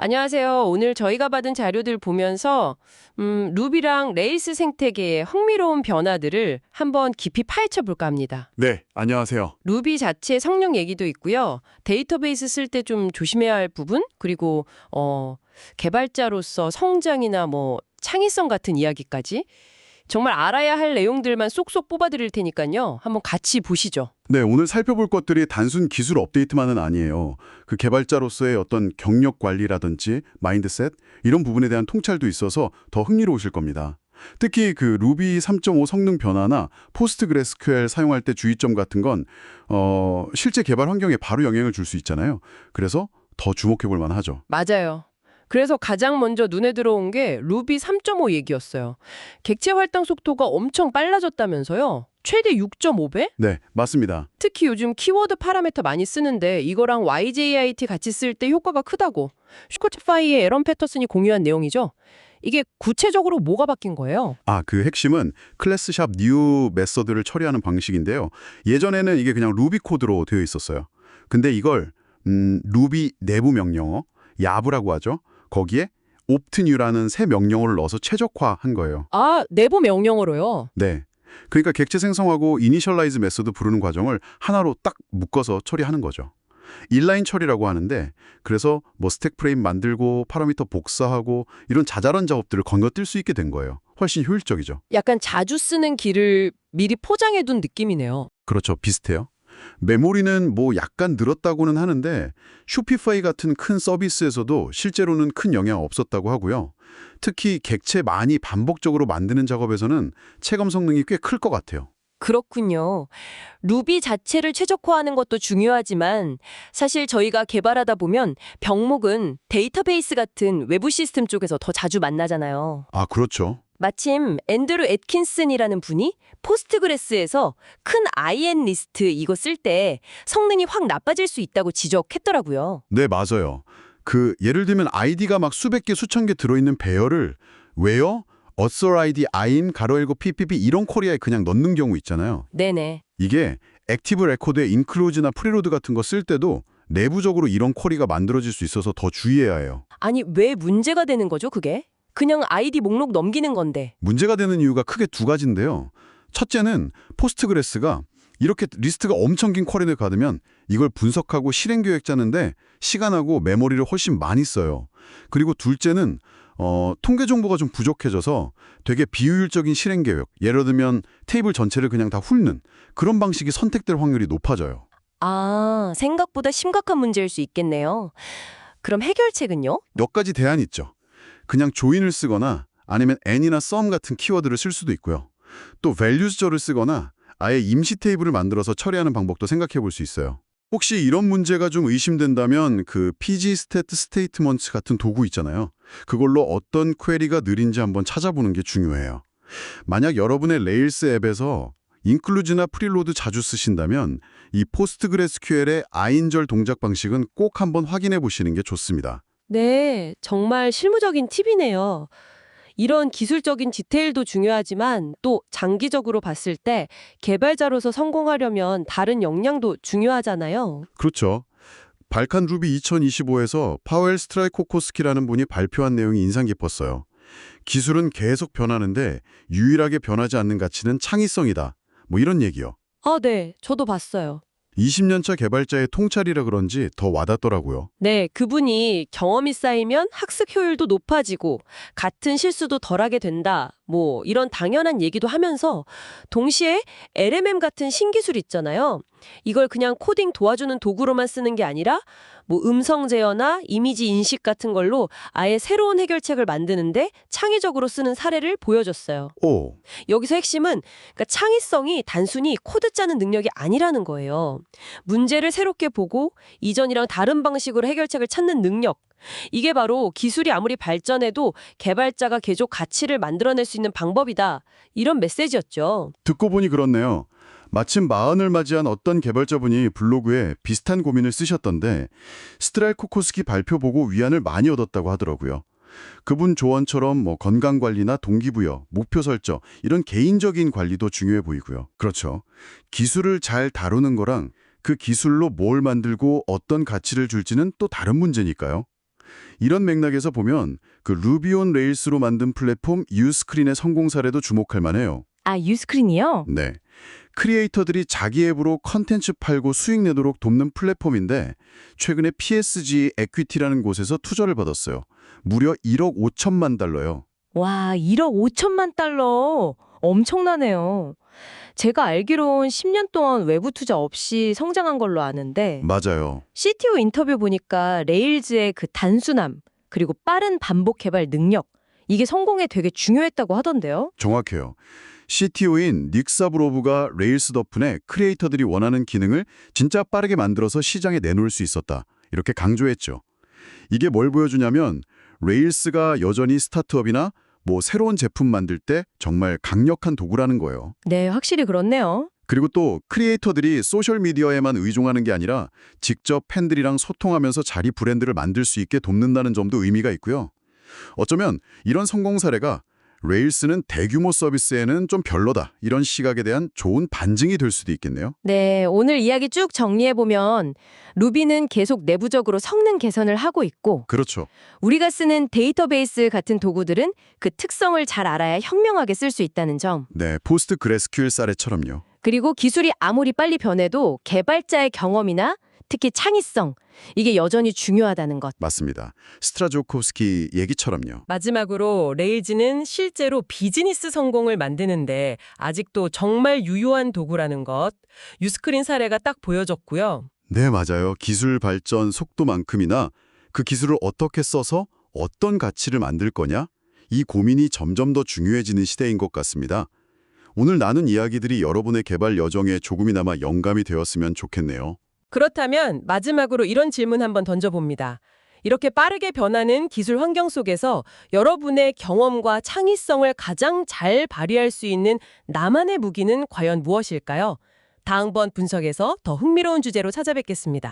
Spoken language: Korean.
안녕하세요. 오늘 저희가 받은 자료들 보면서 루비랑 레일스 생태계의 흥미로운 변화들을 한번 깊이 파헤쳐 볼까 합니다. 네, 안녕하세요. 루비 자체 성능 얘기도 있고요. 데이터베이스 쓸 때 좀 조심해야 할 부분, 그리고 개발자로서 성장이나 창의성 같은 이야기까지 정말 알아야 할 내용들만 쏙쏙 뽑아드릴 테니까요. 한번 같이 보시죠. 네, 오늘 살펴볼 것들이 단순 기술 업데이트만은 아니에요. 그 개발자로서의 어떤 경력 관리라든지 마인드셋 이런 부분에 대한 통찰도 있어서 더 흥미로우실 겁니다. 특히 그 루비 3.5 성능 변화나 포스트그레스QL 사용할 때 주의점 같은 건 실제 개발 환경에 바로 영향을 줄 수 있잖아요. 그래서 더 주목해 볼 만하죠. 맞아요. 그래서 가장 먼저 눈에 들어온 게 루비 3.5 얘기였어요. 객체 활동 속도가 엄청 빨라졌다면서요? 최대 6.5배? 네, 맞습니다. 특히 요즘 키워드 파라미터 많이 쓰는데 이거랑 YJIT 같이 쓸 때 효과가 크다고. 슈퍼티파이의 에런 패터슨이 공유한 내용이죠. 이게 구체적으로 뭐가 바뀐 거예요? 그 핵심은 클래스샵 뉴 메서드를 처리하는 방식인데요. 예전에는 이게 그냥 루비 코드로 되어 있었어요. 근데 이걸 루비 내부 명령어, 야브라고 하죠. 거기에 optNew라는 새 명령어를 넣어서 최적화한 거예요. 아, 내부 명령어로요? 네. 그러니까 객체 생성하고 이니셜라이즈 메소드 부르는 과정을 하나로 딱 묶어서 처리하는 거죠. 인라인 처리라고 하는데 그래서 스택 프레임 만들고 파라미터 복사하고 이런 자잘한 작업들을 건너뛸 수 있게 된 거예요. 훨씬 효율적이죠. 약간 자주 쓰는 길을 미리 포장해둔 느낌이네요. 그렇죠. 비슷해요. 메모리는 약간 늘었다고는 하는데 쇼피파이 같은 큰 서비스에서도 실제로는 큰 영향 없었다고 하고요. 특히 객체 많이 반복적으로 만드는 작업에서는 체감 성능이 꽤 클 것 같아요. 그렇군요. 루비 자체를 최적화하는 것도 중요하지만 사실 저희가 개발하다 보면 병목은 데이터베이스 같은 외부 시스템 쪽에서 더 자주 만나잖아요. 그렇죠. 마침 앤드루 애킨슨이라는 분이 포스트그레스에서 큰 IN 리스트 이거 쓸 때 성능이 확 나빠질 수 있다고 지적했더라고요. 네, 맞아요. 예를 들면 아이디가 막 수백 개, 수천 개 들어있는 배열을 where, author ID, in, 괄호 열고 PPP 이런 코리아에 그냥 넣는 경우 있잖아요. 네네. 이게 액티브 레코드에 인클루즈나 프리로드 같은 거 쓸 때도 내부적으로 이런 쿼리가 만들어질 수 있어서 더 주의해야 해요. 아니, 왜 문제가 되는 거죠, 그게? 그냥 아이디 목록 넘기는 건데. 문제가 되는 이유가 크게 두 가지인데요. 첫째는 포스트그레스가 이렇게 리스트가 엄청 긴 쿼리를 받으면 이걸 분석하고 실행 계획 짜는데 시간하고 메모리를 훨씬 많이 써요. 그리고 둘째는 통계 정보가 좀 부족해져서 되게 비효율적인 실행 계획, 예를 들면 테이블 전체를 그냥 다 훑는 그런 방식이 선택될 확률이 높아져요. 아, 생각보다 심각한 문제일 수 있겠네요. 그럼 해결책은요? 몇 가지 대안이 있죠. 그냥 조인을 쓰거나 아니면 and이나 sum 같은 키워드를 쓸 수도 있고요. 또 values절을 쓰거나 아예 임시 테이블을 만들어서 처리하는 방법도 생각해 볼 수 있어요. 혹시 이런 문제가 좀 의심된다면 pgstat statements 같은 도구 있잖아요. 그걸로 어떤 퀘리가 느린지 한번 찾아보는 게 중요해요. 만약 여러분의 레일스 앱에서 인클루즈나 프리로드 자주 쓰신다면 이 포스트그레스QL의 아인절 동작 방식은 꼭 한번 확인해 보시는 게 좋습니다. 네, 정말 실무적인 팁이네요. 이런 기술적인 디테일도 중요하지만 또 장기적으로 봤을 때 개발자로서 성공하려면 다른 역량도 중요하잖아요. 그렇죠. 발칸 루비 2025에서 파웰 스트라이코코스키라는 분이 발표한 내용이 인상 깊었어요. 기술은 계속 변하는데 유일하게 변하지 않는 가치는 창의성이다. 이런 얘기요. 아, 네, 저도 봤어요. 20년차 개발자의 통찰이라 그런지 더 와닿더라고요. 네, 그분이 경험이 쌓이면 학습 효율도 높아지고 같은 실수도 덜하게 된다. 이런 당연한 얘기도 하면서 동시에 LMM 같은 신기술 있잖아요. 이걸 그냥 코딩 도와주는 도구로만 쓰는 게 아니라 음성 제어나 이미지 인식 같은 걸로 아예 새로운 해결책을 만드는데 창의적으로 쓰는 사례를 보여줬어요. 오, 여기서 핵심은 그러니까 창의성이 단순히 코드 짜는 능력이 아니라는 거예요. 문제를 새롭게 보고 이전이랑 다른 방식으로 해결책을 찾는 능력. 이게 바로 기술이 아무리 발전해도 개발자가 계속 가치를 만들어낼 수 있는 방법이다. 이런 메시지였죠. 듣고 보니 그렇네요. 마침 마흔을 맞이한 어떤 개발자분이 블로그에 비슷한 고민을 쓰셨던데 스트라이코코스키 발표 보고 위안을 많이 얻었다고 하더라고요. 그분 조언처럼 건강관리나 동기부여, 목표 설정 이런 개인적인 관리도 중요해 보이고요. 그렇죠. 기술을 잘 다루는 거랑 그 기술로 뭘 만들고 어떤 가치를 줄지는 또 다른 문제니까요. 이런 맥락에서 보면 그 루비 온 레일스로 만든 플랫폼 유스크린의 성공 사례도 주목할 만해요. 아, 유스크린이요? 네. 크리에이터들이 자기 앱으로 컨텐츠 팔고 수익 내도록 돕는 플랫폼인데 최근에 PSG 에퀴티라는 곳에서 투자를 받았어요. 무려 1억 5천만 달러요. 와, 1억 5천만 달러. 엄청나네요. 제가 알기론 10년 동안 외부 투자 없이 성장한 걸로 아는데 맞아요. CTO 인터뷰 보니까 레일즈의 그 단순함 그리고 빠른 반복 개발 능력 이게 성공에 되게 중요했다고 하던데요. 정확해요. CTO인 닉 사브로브가 레일스 덕분에 크리에이터들이 원하는 기능을 진짜 빠르게 만들어서 시장에 내놓을 수 있었다. 이렇게 강조했죠. 이게 뭘 보여주냐면 레일스가 여전히 스타트업이나 새로운 제품 만들 때 정말 강력한 도구라는 거예요. 네, 확실히 그렇네요. 그리고 또 크리에이터들이 소셜미디어에만 의존하는 게 아니라 직접 팬들이랑 소통하면서 자기 브랜드를 만들 수 있게 돕는다는 점도 의미가 있고요. 어쩌면 이런 성공 사례가 레일스는 대규모 서비스에는 좀 별로다 이런 시각에 대한 좋은 반증이 될 수도 있겠네요. 네, 오늘 이야기 쭉 정리해보면 루비는 계속 내부적으로 성능 개선을 하고 있고 그렇죠. 우리가 쓰는 데이터베이스 같은 도구들은 그 특성을 잘 알아야 현명하게 쓸 수 있다는 점. 네, 포스트 그레스큐엘 사례처럼요. 그리고 기술이 아무리 빨리 변해도 개발자의 경험이나 특히 창의성, 이게 여전히 중요하다는 것. 맞습니다. 스트라조코스키 얘기처럼요. 마지막으로 레일즈는 실제로 비즈니스 성공을 만드는데 아직도 정말 유효한 도구라는 것. 유스크린 사례가 딱 보여줬고요. 네, 맞아요. 기술 발전 속도만큼이나 그 기술을 어떻게 써서 어떤 가치를 만들 거냐? 이 고민이 점점 더 중요해지는 시대인 것 같습니다. 오늘 나눈 이야기들이 여러분의 개발 여정에 조금이나마 영감이 되었으면 좋겠네요. 그렇다면 마지막으로 이런 질문 한번 던져봅니다. 이렇게 빠르게 변하는 기술 환경 속에서 여러분의 경험과 창의성을 가장 잘 발휘할 수 있는 나만의 무기는 과연 무엇일까요? 다음번 분석에서 더 흥미로운 주제로 찾아뵙겠습니다.